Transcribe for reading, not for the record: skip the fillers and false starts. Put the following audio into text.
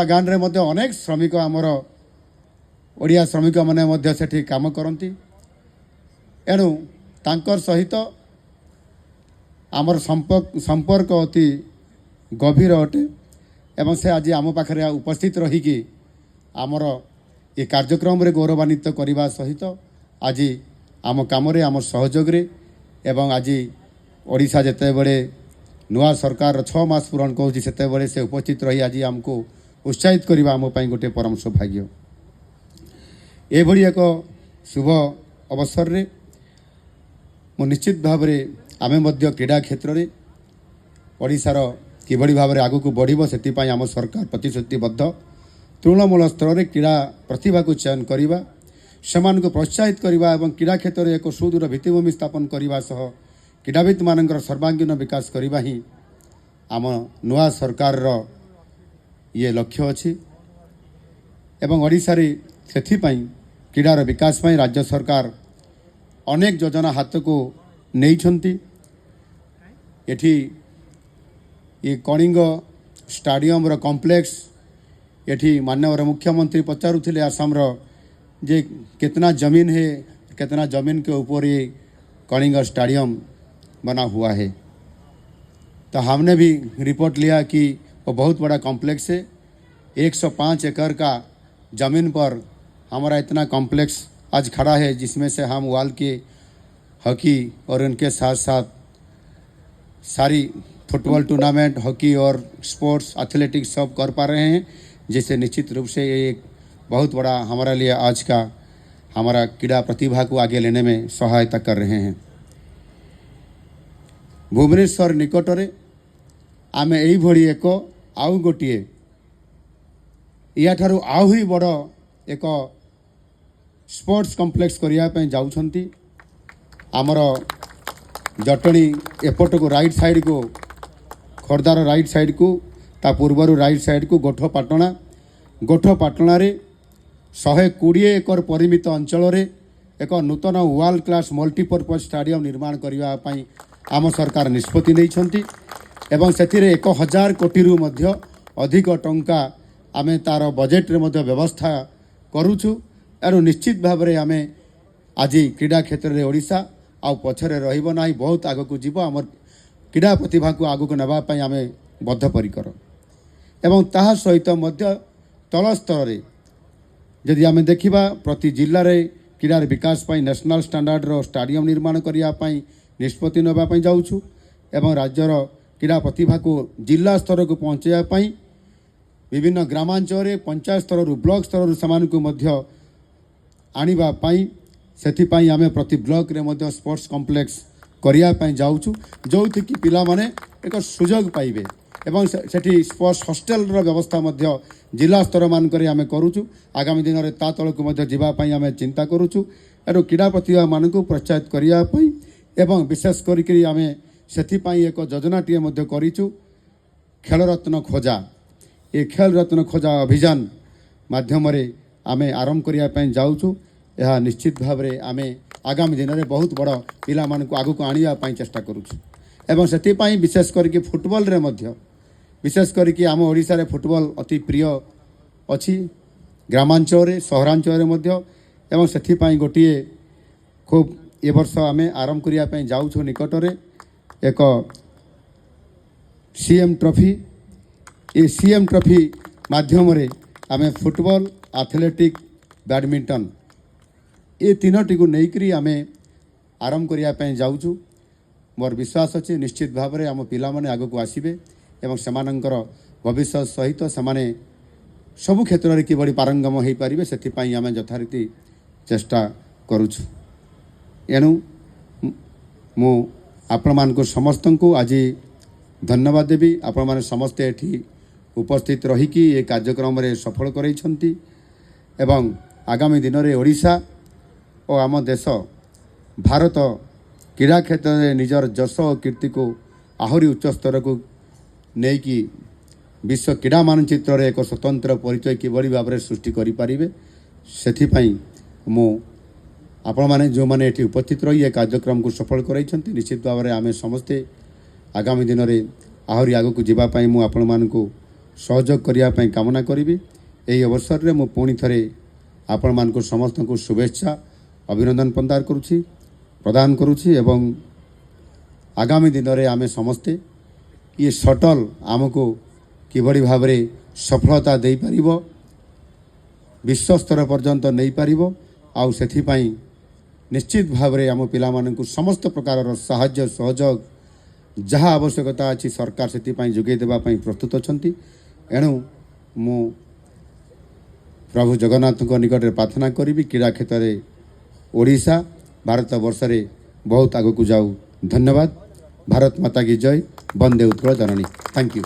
गान रे मध्य अनेक श्रमिक आमर ओडिया श्रमिक माने मध्य सेठी काम करती एणु तांकर सहित आमर संपर्क अति गभीर अटे एवं से आज आम पाखे उपस्थित रहीकि आमर ये कार्यक्रम रे गौरवान्वित करने सहित आज आम काम आम सहयोग एवं आज ओडिशा जिते बड़े नुआ सरकार 6 मास पूरण कहूँ से से उपस्थित रही आज आमको उत्साहित करवा आम गोटे परम सौभाग्य। एभली एक शुभ अवसर रे मु निश्चित भाव में आम क्रीड़ा क्षेत्र में ओडिशार किभली भाव में आगू बढ़ से आम सरकार प्रतिश्रुतिबद्ध तृणमूल स्तर में क्रीड़ा प्रतिभा को चयन करने से प्रोत्साहित करने और क्रीड़ा क्षेत्र में एक सुदूर भित्तिभूमि स्थापन करने सह क्रीड़ाविद मानकर सर्वांगीन विकास करने ही आम नुआ सरकार ये लक्ष्य अच्छी एवं ओडिशा रे सेथिपाई क्रीड़ार विकास पाई राज्य सरकार अनेक योजना हाथ को नहीं एठी ये कलिंग स्टाडियम रो कॉम्प्लेक्स एठी माननीय मुख्यमंत्री पचारुथिले आसाम रो जे कितना जमीन है कितना जमीन के ऊपर ये कलिंग स्टाडियम बना हुआ है। तो हमने भी रिपोर्ट लिया कि वो बहुत बड़ा कॉम्प्लेक्स है। 105 एकड़ का ज़मीन पर हमारा इतना कॉम्प्लेक्स आज खड़ा है जिसमें से हम वाल के हॉकी और उनके साथ साथ सारी फुटबॉल टूर्नामेंट हॉकी और स्पोर्ट्स एथलेटिक्स सब कर पा रहे हैं, जिससे निश्चित रूप से ये एक बहुत बड़ा हमारा लिए आज का हमारा क्रीड़ा प्रतिभा को आगे लेने में सहायता कर रहे हैं। भुवनेश्वर निकटरे आम यही एक आउ गोटे या ठारू आउ ही बड़ एक स्पोर्ट्स कॉम्प्लेक्स करने जाउछंती। आमर जटणी एपट को राइट साइड को खोर्धार राइट साइड को ता पूर्वर राइट साइड को गोठपाटणा रे 120 एकड़ परिमित अंचल रे एक नूतन वर्ल्ड क्लास मल्टीपर्पज स्टाडियम निर्माण करने आम सरकार निष्पत्ति नहीं एवं से 1000 कोटी रु मध्य अधिक टंका आमे तार बजेट रे मध्य व्यवस्था करूछु। एणु निश्चित भाव में आमे आज क्रीड़ा क्षेत्र में ओडिशा आ पछरे रहिबो नाही, बहुत आग को जीव आम क्रीड़ा प्रतिभा को आग को नापी आम बद्धपरिकर एवं ताहा सहित मध्य तल स्तर रे जदि आम देखा प्रति जिले में क्रीडार विकास पाई नेशनल स्टैंडर्ड रो स्टाडियम निर्माण करने निष्पत्ति नापी जाऊँ एवं राज्यर क्रीड़ा प्रतिभा को जिला स्तर को पहुँचाई विभिन्न ग्रामांचल पंचायत स्तर ब्लॉक स्तर से आने से आम प्रति ब्लॉक रे मध्य स्पोर्ट्स कॉम्प्लेक्स करने जाऊँ जो कि पिला माने एक सुजोग पाइबे एवं सेठी स्पोर्ट्स हॉस्टेल रो व्यवस्था मध्य जिला स्तर मानक आम करूँ। आगामी दिन में ता तल को जावाई आम चिंता करूँ। एणु क्रीड़ा प्रतिभा मान को प्रोत्साहित करने एवं विशेष करी आम से एक योजनाटीए करूँ खेल रत्न खोजा। ये खेल रत्न खोजा अभियान माध्यम आम आरंभ करने जाऊँ। यह निश्चित भाव में आम आगामी दिन में बहुत बड़ पिला मानक आग को आने चेष्टा करूँ एवं से विशेष करके फुटबॉल रे मध्य विशेष करके आम ओडिशा रे फुटबॉल अति प्रिय अच्छी ग्रामांचल सहरांचल मध्य एवं से गोटे खूब ए वर्ष आम आरंभ करने जाऊँ निकटरे एक सीएम ट्रॉफी। ये सीएम ट्रॉफी माध्यम आम फुटबॉल एथलेटिक बैडमिंटन ये तीनोटी को लेकर आम आरंभ करने जाऊँ। मोर विश्वास अच्छे निश्चित भाव में आम पिला माने आग को आसबे एवं सेमानंकर भविष्य सहित सेमाने सबु क्षेत्र में किभली पारंगम हो पारे से आम यथारीति चेष्टा करुछु। एणु मु आपण मानक समस्त को आज धन्यवाद देवी। आपण माने समस्ते एठी उपस्थित रहीकि ये कार्यक्रम रे सफल करैछंती एवं आगामी दिन में ओडिशा और आम देश भारत क्रीड़ा क्षेत्र में निजर जश और कीर्ति को आहरी उच्च स्तर को लेकिन विश्व क्रीड़ा मानचित्र रे एक स्वतंत्र परिचय किभली भाव में सृष्टि करें से मु आपण मैंने जो मैंने ये उपस्थित रही ये कार्यक्रम को सफल कराई निश्चित भाव में आम समस्ते आगामी दिन में आहरी आग को जावाई मुझे आपण मानक सहयोग करने कामना करी। यही अवसर में मुझे पुणी थे आपण मान समस्त को शुभेच्छा अभिनंदन प्रदान करुच्ची एवं आगामी दिन में आम समस्ते ये शटल आमको किभली भाव में सफलता दे पारिब विश्व स्तर पर्यंत नहीं पारिब आउ सेथिपाई निश्चित भाव में आम पिला माननकु समस्त प्रकार साहाय्य सहयोग जहाँ आवश्यकता अच्छी सरकार से जोगे देवाई प्रस्तुत अच्छा। एणु मु प्रभु जगन्नाथ निकट में प्रार्थना करी क्रीड़ा क्षेत्र में ओडिशा भारत वर्ष में बहुत आगक जाऊ। धन्यवाद। भारत माता की जय। वंदे उत्कल जननी। Thank you.